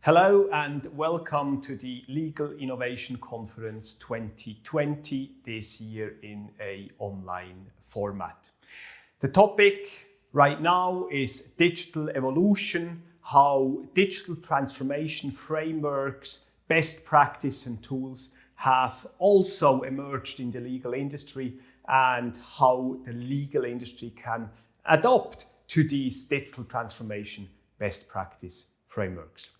Hello and welcome to the Legal Innovation Conference 2020, this year in an online format. The topic right now is digital evolution, how digital transformation frameworks, best practice and tools have also emerged in the legal industry and how the legal industry can adopt to these digital transformation best practice frameworks.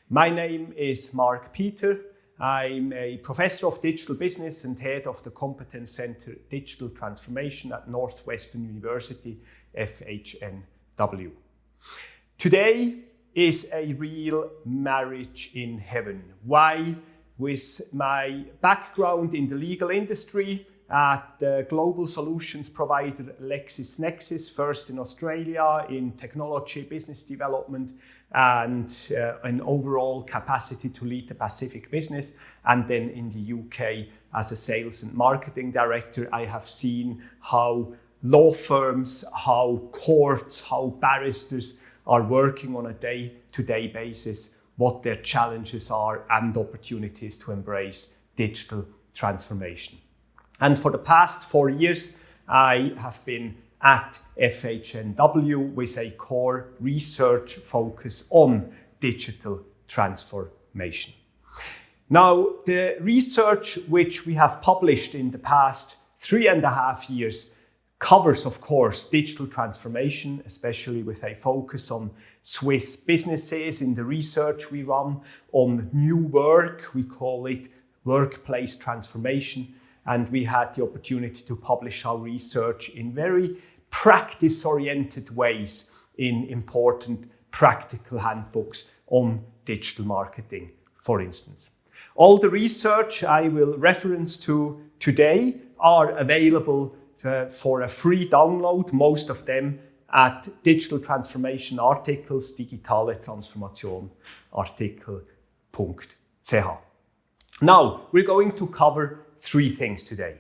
My name is Marc Peter. I'm a professor of digital business and head of the Competence Center Digital Transformation at Northwestern University, FHNW. Today is a real marriage in heaven. Why? With my background in the legal industry at the global solutions provider LexisNexis, first in Australia in technology, business development, and an overall capacity to lead the Pacific business. And then in the UK as a sales and marketing director, I have seen how law firms, how courts, how barristers are working on a day-to-day basis, what their challenges are and opportunities to embrace digital transformation. And for the past 4 years, I have been at FHNW with a core research focus on digital transformation. Now, the research which we have published in the past 3.5 years covers, of course, digital transformation, especially with a focus on Swiss businesses in the research we run, on new work, we call it workplace transformation. And we had the opportunity to publish our research in very practice-oriented ways in important practical handbooks on digital marketing, for instance. All the research I will reference to today are available for a free download, most of them at Digital Transformation Articles, Digitale Transformation Artikel.ch. Now, we're going to cover 3 things today.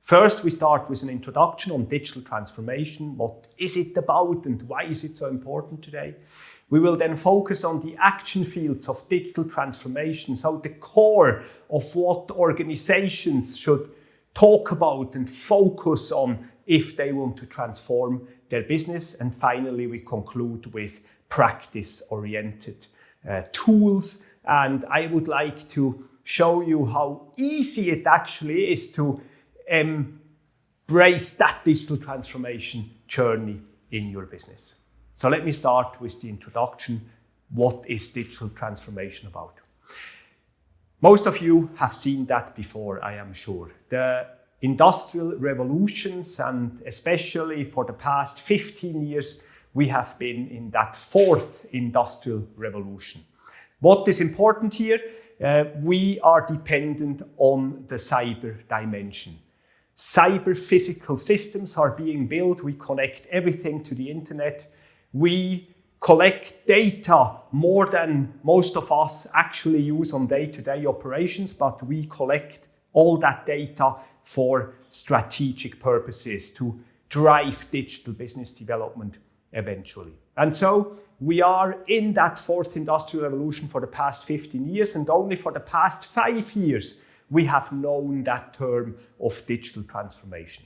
First, we start with an introduction on digital transformation. What is it about and why is it so important today? We will then focus on the action fields of digital transformation, so the core of what organizations should talk about and focus on if they want to transform their business. And finally, we conclude with practice-oriented tools. And I would like to show you how easy it actually is to embrace that digital transformation journey in your business. So let me start with the introduction. What is digital transformation about? Most of you have seen that before, I am sure. The industrial revolutions, and especially for the past 15 years, we have been in that 4th industrial revolution. What is important here? We are dependent on the cyber dimension. Cyber physical systems are being built. We connect everything to the internet. We collect data more than most of us actually use on day-to-day operations, but we collect all that data for strategic purposes to drive digital business development eventually. And so we are in that 4th industrial revolution for the past 15 years, and only for the past 5 years we have known that term of digital transformation.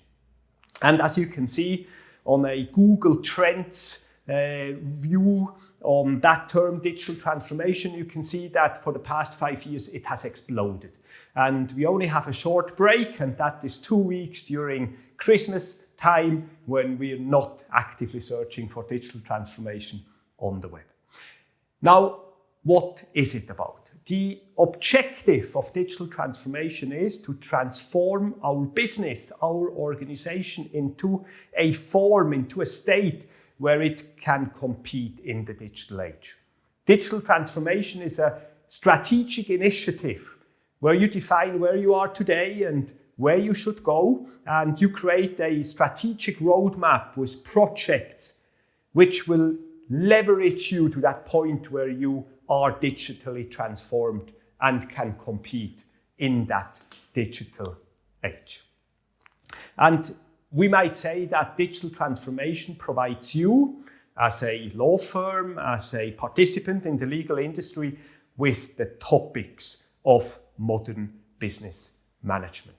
And as you can see on a Google Trends view on that term digital transformation, you can see that for the past 5 years it has exploded. And we only have a short break, and that is 2 weeks during Christmas time when we're not actively searching for digital transformation on the web. Now, what is it about? The objective of digital transformation is to transform our business, our organization into a form, into a state where it can compete in the digital age. Digital transformation is a strategic initiative where you define where you are today and where you should go, and you create a strategic roadmap with projects which will leverage you to that point where you are digitally transformed and can compete in that digital age. And we might say that digital transformation provides you as a law firm, as a participant in the legal industry with the topics of modern business management.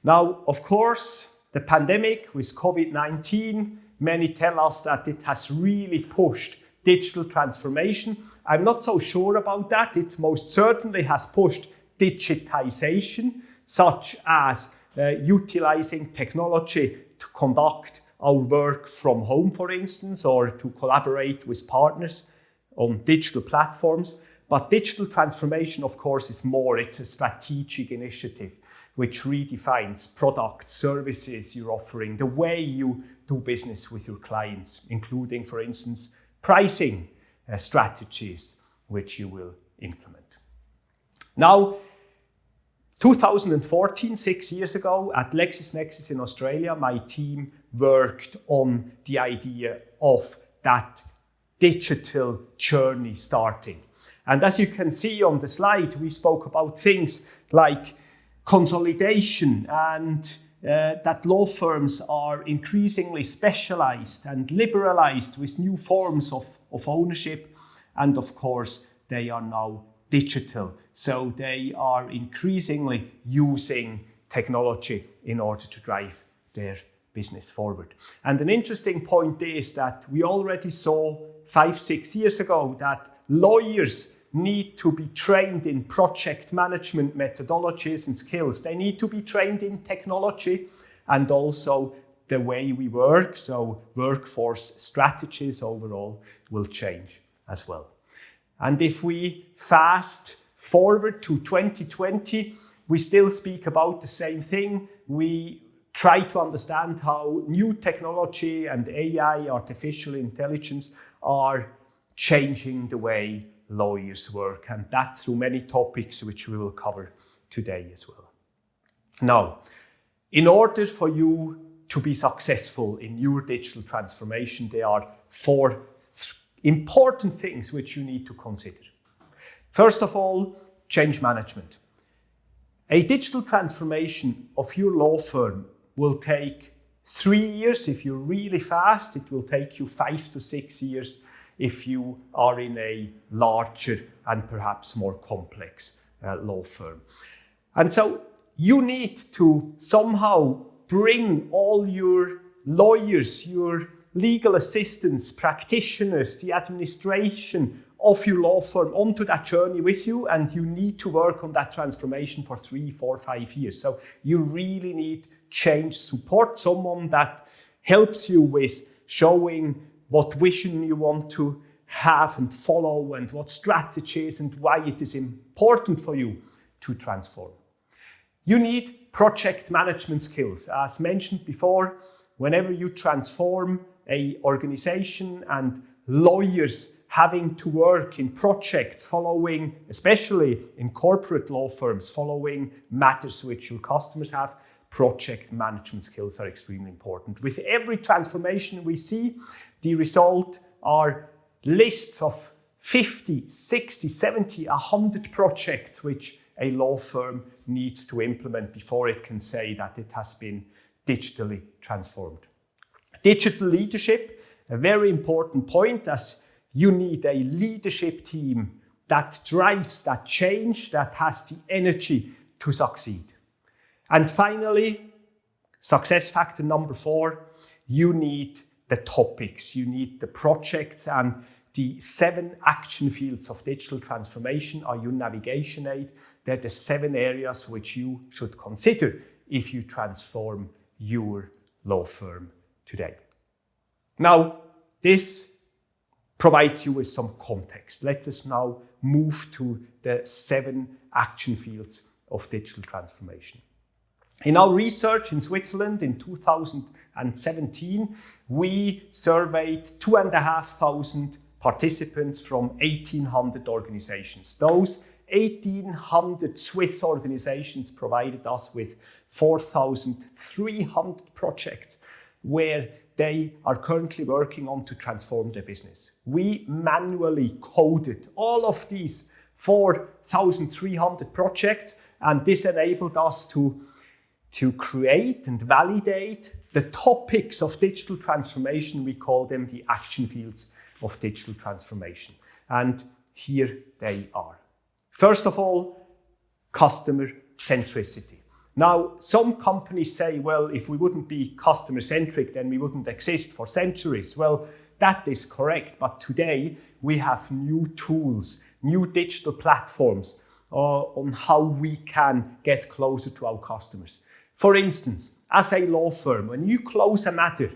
Now, of course, the pandemic with COVID-19, many tell us that it has really pushed digital transformation. I'm not so sure about that. It most certainly has pushed digitization, such as utilizing technology to conduct our work from home, for instance, or to collaborate with partners on digital platforms. But digital transformation, of course, is more. It's a strategic initiative which redefines products, services you're offering, the way you do business with your clients, including, for instance, pricing strategies which you will implement. Now, 2014, 6 years ago, at LexisNexis in Australia, my team worked on the idea of that digital journey starting. And as you can see on the slide, we spoke about things like consolidation and that law firms are increasingly specialized and liberalized with new forms of ownership. And of course, they are now digital. So they are increasingly using technology in order to drive their business forward. And an interesting point is that we already saw 5-6 years ago that lawyers need to be trained in project management methodologies and skills. They need to be trained in technology and also the way we work. So workforce strategies overall will change as well. And if we fast forward to 2020, we still speak about the same thing. We try to understand how new technology and AI, artificial intelligence, are changing the way lawyers work, and that through many topics which we will cover today as well. Now, in order for you to be successful in your digital transformation, there are 4 important things which you need to consider. First of all, change management. A digital transformation of your law firm will take 3 years. If you're really fast, it will take you 5 to 6 years if you are in a larger and perhaps more complex law firm. And so you need to somehow bring all your lawyers, your legal assistants, practitioners, the administration of your law firm onto that journey with you, and you need to work on that transformation for 3, 4, 5 years. So you really need change support, someone that helps you with showing what vision you want to have and follow and what strategies and why it is important for you to transform. You need project management skills. As mentioned before, whenever you transform an organization and lawyers having to work in projects following, especially in corporate law firms, following matters which your customers have, project management skills are extremely important. With every transformation we see, the result are lists of 50, 60, 70, 100 projects which a law firm needs to implement before it can say that it has been digitally transformed. Digital leadership, a very important point, as you need a leadership team that drives that change, that has the energy to succeed. And finally, success factor number 4, you need the topics, you need the projects, and the 7 action fields of digital transformation are your navigation aid. They're the 7 areas which you should consider if you transform your law firm today. Now, this provides you with some context. Let us now move to the 7 action fields of digital transformation. In our research in Switzerland in 2017, we surveyed 2,500 participants from 1,800 organizations. Those 1,800 Swiss organizations provided us with 4,300 projects where they are currently working on to transform their business. We manually coded all of these 4,300 projects, and this enabled us to create and validate the topics of digital transformation, we call them the action fields of digital transformation. And here they are. First of all, customer centricity. Now, some companies say, well, if we wouldn't be customer centric, then we wouldn't exist for centuries. Well, that is correct. But today we have new tools, new digital platforms on how we can get closer to our customers. For instance, as a law firm, when you close a matter,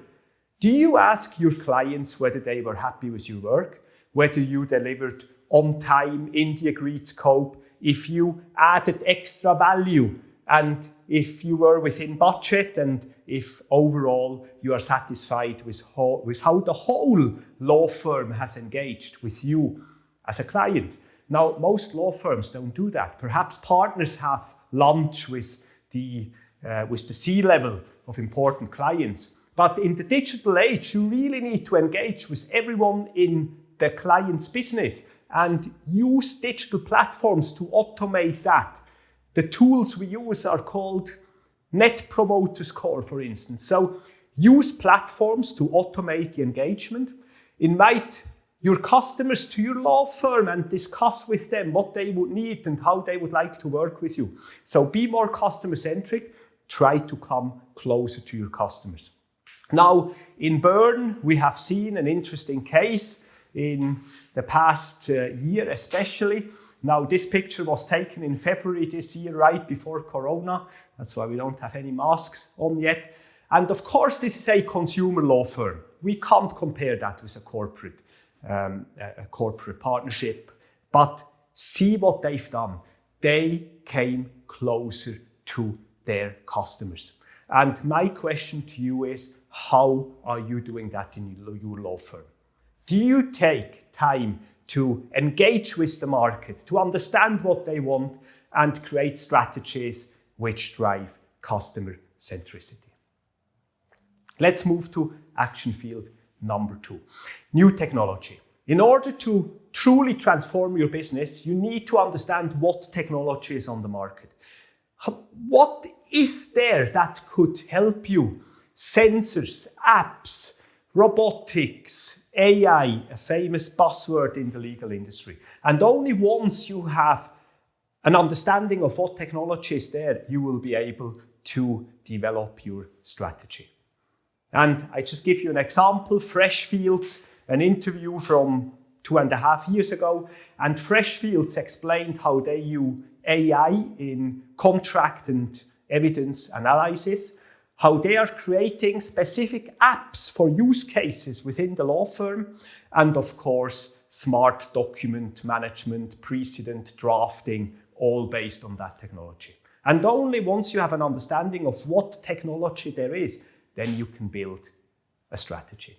do you ask your clients whether they were happy with your work, whether you delivered on time in the agreed scope, if you added extra value, and if you were within budget, and if overall you are satisfied with how the whole law firm has engaged with you as a client? Now, most law firms don't do that. Perhaps partners have lunch with the C-level of important clients. But in the digital age, you really need to engage with everyone in the client's business and use digital platforms to automate that. The tools we use are called Net Promoter Score, for instance. So use platforms to automate the engagement. Invite your customers to your law firm and discuss with them what they would need and how they would like to work with you. So be more customer-centric. Try to come closer to your customers. Now, in Bern, we have seen an interesting case in the past year especially. Now, this picture was taken in February this year, right before Corona. That's why we don't have any masks on yet. And of course, this is a consumer law firm. We can't compare that with a corporate partnership. But see what they've done. They came closer to their customers. And my question to you is, how are you doing that in your law firm? Do you take time to engage with the market, to understand what they want, and create strategies which drive customer centricity? Let's move to action field number 2, new technology. In order to truly transform your business, you need to understand what technology is on the market. What is there that could help you? Sensors, apps, robotics, AI, a famous buzzword in the legal industry. And only once you have an understanding of what technology is there, you will be able to develop your strategy. And I just give you an example, Freshfields, an interview from 2.5 years ago, and Freshfields explained how they use AI in contract and evidence analysis, how they are creating specific apps for use cases within the law firm, and of course, smart document management, precedent drafting, all based on that technology. And only once you have an understanding of what technology there is, then you can build a strategy.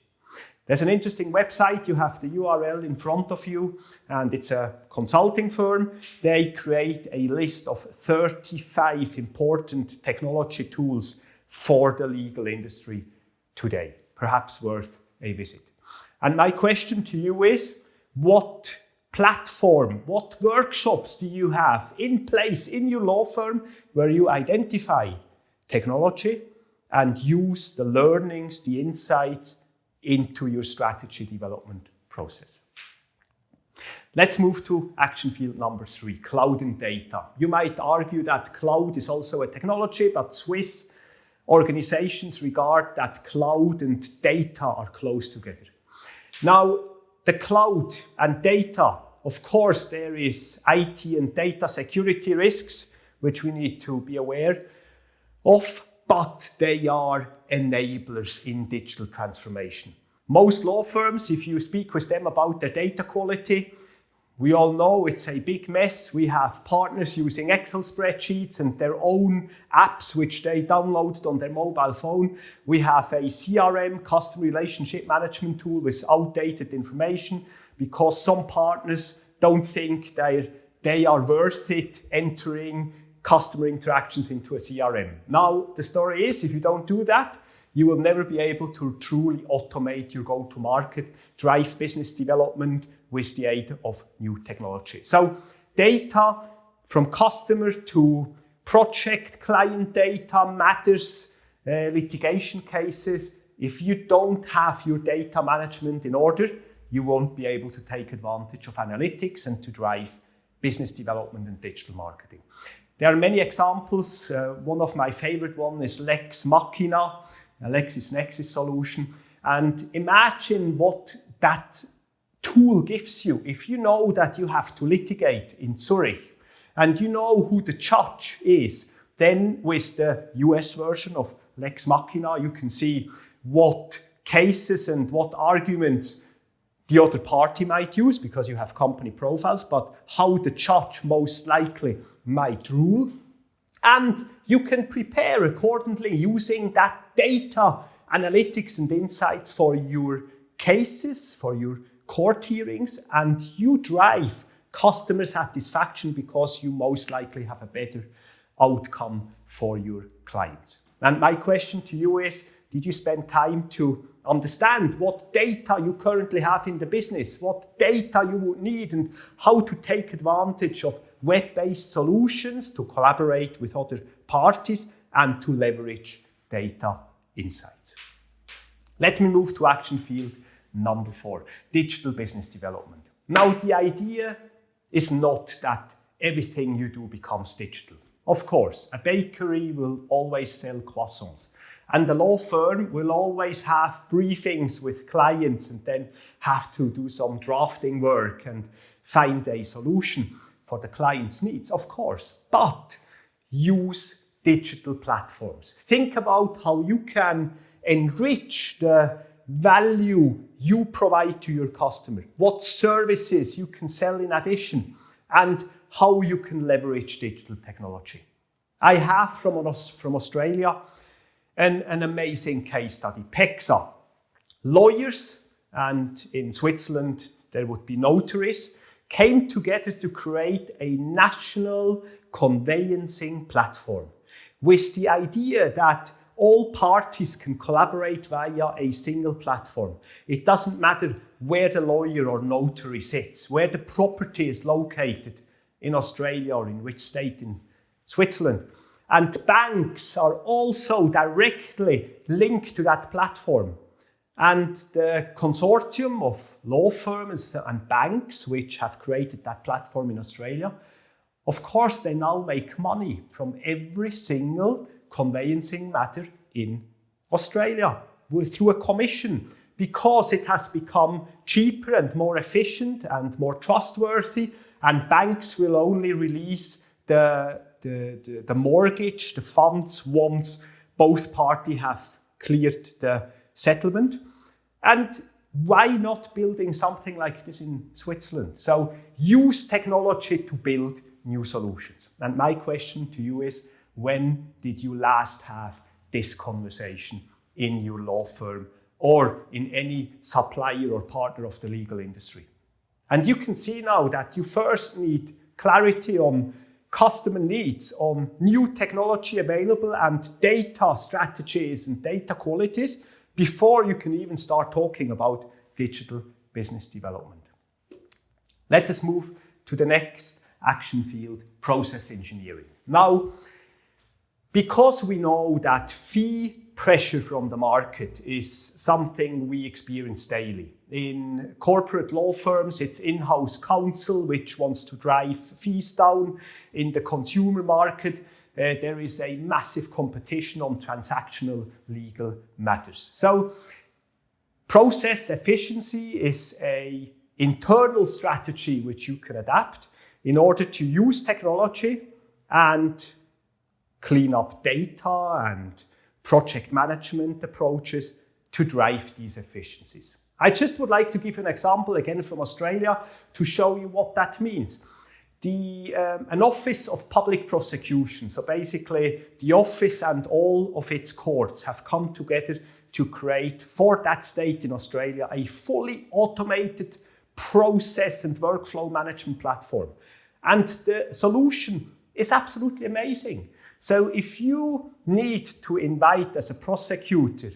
There's an interesting website, you have the URL in front of you, and it's a consulting firm. They create a list of 35 important technology tools for the legal industry today, perhaps worth a visit. And my question to you is, what platform, what workshops do you have in place in your law firm where you identify technology and use the learnings, the insights into your strategy development process? Let's move to action field number 3, cloud and data. You might argue that cloud is also a technology, but Swiss organizations regard that cloud and data are close together. Now, the cloud and data, of course, there is IT and data security risks, which we need to be aware of, but they are enablers in digital transformation. Most law firms, if you speak with them about their data quality, we all know it's a big mess. We have partners using Excel spreadsheets and their own apps, which they downloaded on their mobile phone. We have a CRM, customer relationship management tool, with outdated information because some partners don't think they are worth it entering customer interactions into a CRM. Now, the story is, if you don't do that, you will never be able to truly automate your go-to-market, drive business development with the aid of new technology. So data from customer to project client data matters litigation cases. If you don't have your data management in order, you won't be able to take advantage of analytics and to drive business development and digital marketing. There are many examples. One of my favorite ones is Lex Machina, a LexisNexis solution. And imagine what that tool gives you. If you know that you have to litigate in Zurich and you know who the judge is, then with the US version of Lex Machina, you can see what cases and what arguments the other party might use, because you have company profiles, but how the judge most likely might rule. And you can prepare accordingly using that data, analytics and insights for your cases, for your court hearings, and you drive customer satisfaction because you most likely have a better outcome for your clients. And my question to you is, did you spend time to understand what data you currently have in the business, what data you would need, and how to take advantage of web-based solutions to collaborate with other parties and to leverage data insights? Let me move to action field number 4, digital business development. Now, the idea is not that everything you do becomes digital. Of course, a bakery will always sell croissants. And the law firm will always have briefings with clients and then have to do some drafting work and find a solution for the client's needs, of course. But use digital platforms. Think about how you can enrich the value you provide to your customer, what services you can sell in addition, and how you can leverage digital technology. I have from Australia an amazing case study, PEXA. Lawyers, and in Switzerland there would be notaries, came together to create a national conveyancing platform with the idea that all parties can collaborate via a single platform. It doesn't matter where the lawyer or notary sits, where the property is located in Australia or in which state in Switzerland. And banks are also directly linked to that platform. And the consortium of law firms and banks which have created that platform in Australia, of course, they now make money from every single conveyancing matter in Australia through a commission, because it has become cheaper and more efficient and more trustworthy, and banks will only release the mortgage, the funds, once both parties have cleared the settlement. And why not building something like this in Switzerland? So use technology to build new solutions. And my question to you is, when did you last have this conversation in your law firm or in any supplier or partner of the legal industry? And you can see now that you first need clarity on customer needs, on new technology available and data strategies and data qualities before you can even start talking about digital business development. Let us move to the next action field, process engineering. Now, because we know that fee pressure from the market is something we experience daily. In corporate law firms, it's in-house counsel which wants to drive fees down. In the consumer market, there is a massive competition on transactional legal matters. So, process efficiency is an internal strategy which you can adapt in order to use technology and clean up data and project management approaches to drive these efficiencies. I just would like to give an example again from Australia to show you what that means. An office of public prosecution, so basically the office and all of its courts have come together to create for that state in Australia a fully automated process and workflow management platform. And the solution is absolutely amazing. So if you need to invite as a prosecutor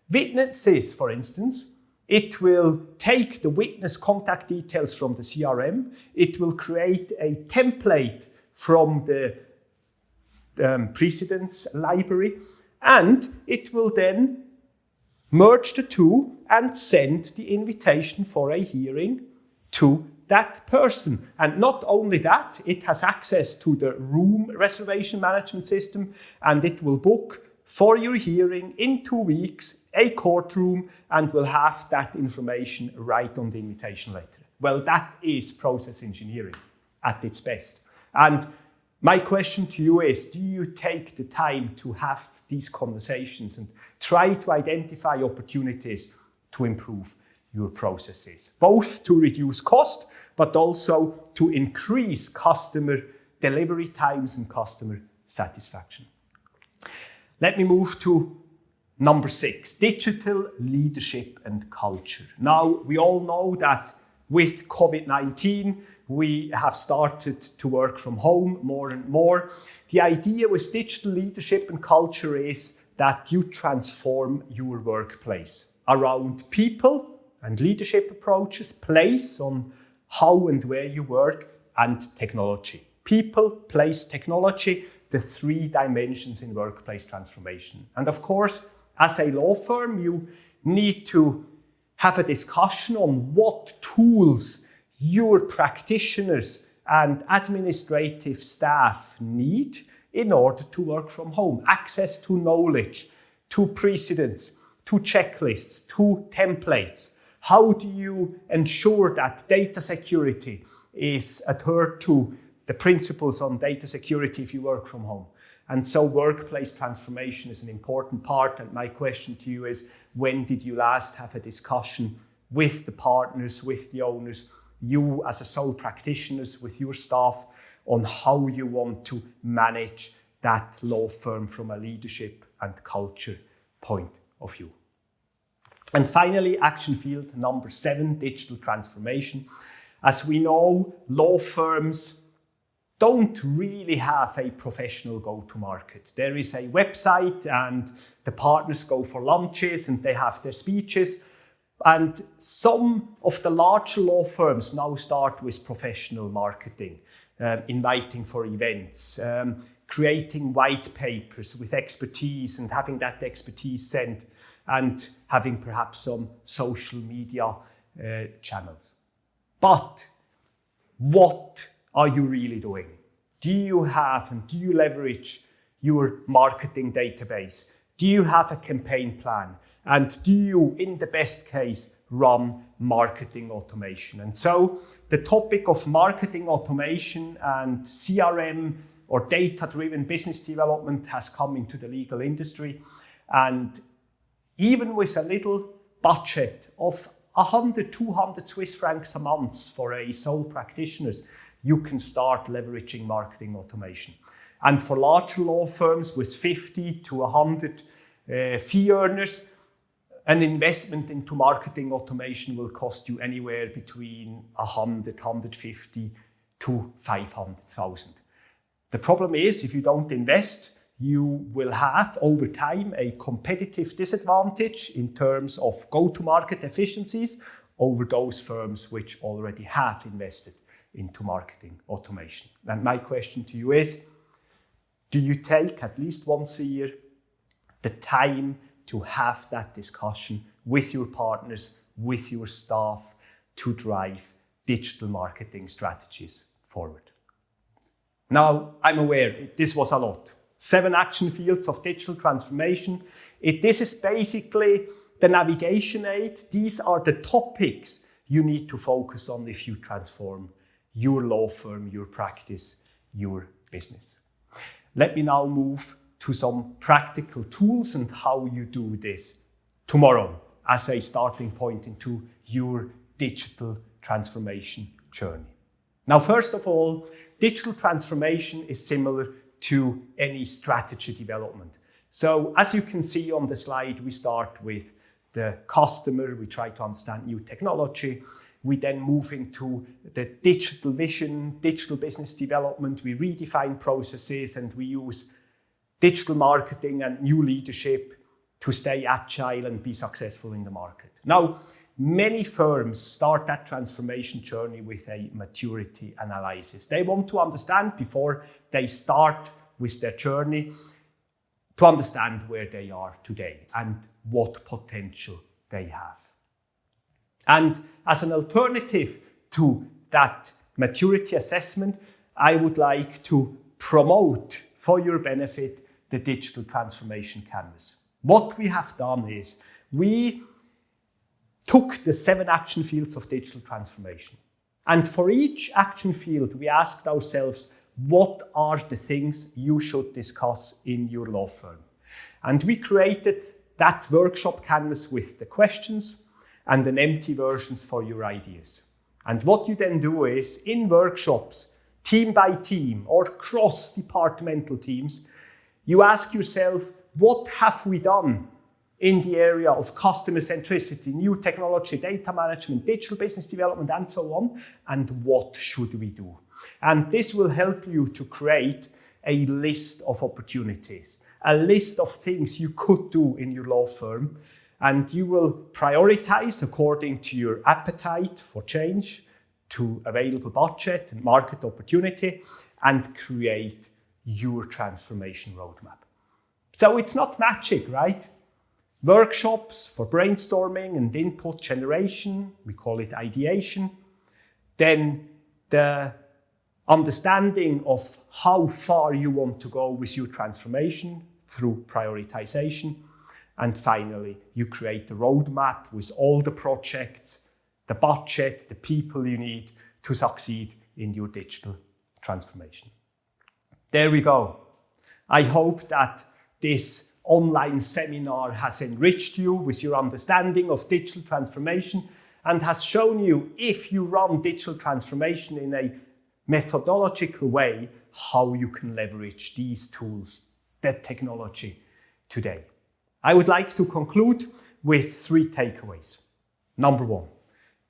witnesses, for instance, it will take the witness contact details from the CRM. It will create a template from the precedence library. And it will then merge the two and send the invitation for a hearing to that person. And not only that, it has access to the room reservation management system, and it will book for your hearing in 2 weeks a courtroom and will have that information right on the invitation letter. Well, that is process engineering at its best. And my question to you is, do you take the time to have these conversations and try to identify opportunities to improve your processes, both to reduce cost, but also to increase customer delivery times and customer satisfaction? Let me move to number 6, digital leadership and culture. Now, we all know that with COVID-19, we have started to work from home more and more. The idea with digital leadership and culture is that you transform your workplace around people and leadership approaches, place on how and where you work, and technology. People, place, technology, the 3 dimensions in workplace transformation. And of course, as a law firm, you need to have a discussion on what tools your practitioners and administrative staff need in order to work from home. Access to knowledge, to precedents, to checklists, to templates. How do you ensure that data security is adhered to, the principles on data security if you work from home? And so workplace transformation is an important part. And my question to you is, when did you last have a discussion with the partners, with the owners, you as a sole practitioners, with your staff, on how you want to manage that law firm from a leadership and culture point of view? And finally, action field number 7, digital transformation. As we know, law firms don't really have a professional go-to-market. There is a website and the partners go for lunches and they have their speeches. And some of the larger law firms now start with professional marketing, inviting for events, creating white papers with expertise and having that expertise sent, and having perhaps some social media channels. But what are you really doing? Do you have and do you leverage your marketing database? Do you have a campaign plan? And do you, in the best case, run marketing automation? And so the topic of marketing automation and CRM or data-driven business development has come into the legal industry. And even with a little budget of 100, 200 Swiss francs a month for a sole practitioner, you can start leveraging marketing automation. And for larger law firms with 50 to 100 fee earners, an investment into marketing automation will cost you anywhere between 100, 150 to 500,000. The problem is, if you don't invest, you will have over time a competitive disadvantage in terms of go-to-market efficiencies over those firms which already have invested into marketing automation. And my question to you is, do you take at least once a year the time to have that discussion with your partners, with your staff, to drive digital marketing strategies forward? Now, I'm aware this was a lot. 7 action fields of digital transformation. This is basically the navigation aid. These are the topics you need to focus on if you transform your law firm, your practice, your business. Let me now move to some practical tools and how you do this tomorrow as a starting point into your digital transformation journey. Now, first of all, digital transformation is similar to any strategy development. So as you can see on the slide, we start with the customer, we try to understand new technology, we then move into the digital vision, digital business development, we redefine processes, and we use digital marketing and new leadership to stay agile and be successful in the market. Now, many firms start that transformation journey with a maturity analysis. They want to understand before they start with their journey to understand where they are today and what potential they have. And as an alternative to that maturity assessment, I would like to promote for your benefit the Digital Transformation Canvas. What we have done is we took the 7 action fields of digital transformation. And for each action field, we asked ourselves, what are the things you should discuss in your law firm? And we created that workshop canvas with the questions and an empty versions for your ideas. And what you then do is, in workshops, team by team or cross-departmental teams, you ask yourself, what have we done in the area of customer centricity, new technology, data management, digital business development, and so on, and what should we do? And this will help you to create a list of opportunities, a list of things you could do in your law firm, and you will prioritize according to your appetite for change, to available budget and market opportunity, and create your transformation roadmap. So it's not magic, right? Workshops for brainstorming and input generation, we call it ideation. Then the understanding of how far you want to go with your transformation through prioritization. And finally, you create the roadmap with all the projects, the budget, the people you need to succeed in your digital transformation. There we go. I hope that this online seminar has enriched you with your understanding of digital transformation and has shown you, if you run digital transformation in a methodological way, how you can leverage these tools, that technology today. I would like to conclude with 3 takeaways. Number 1,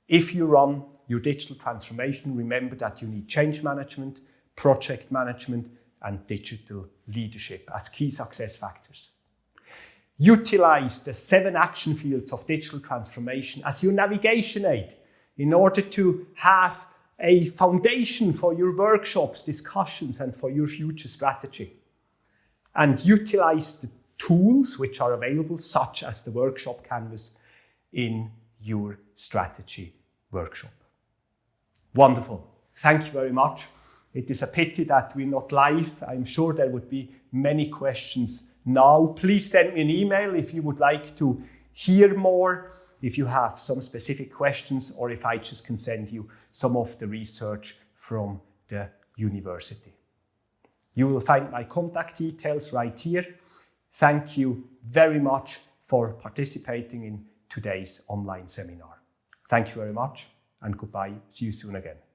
if you run your digital transformation, remember that you need change management, project management, and digital leadership as key success factors. Utilize the 7 action fields of digital transformation as your navigation aid in order to have a foundation for your workshops, discussions, and for your future strategy. And utilize the tools which are available, such as the workshop canvas, in your strategy workshop. Wonderful. Thank you very much. It is a pity that we're not live. I'm sure there would be many questions now. Please send me an email if you would like to hear more, if you have some specific questions, or if I just can send you some of the research from the university. You will find my contact details right here. Thank you very much for participating in today's online seminar. Thank you very much, and goodbye. See you soon again.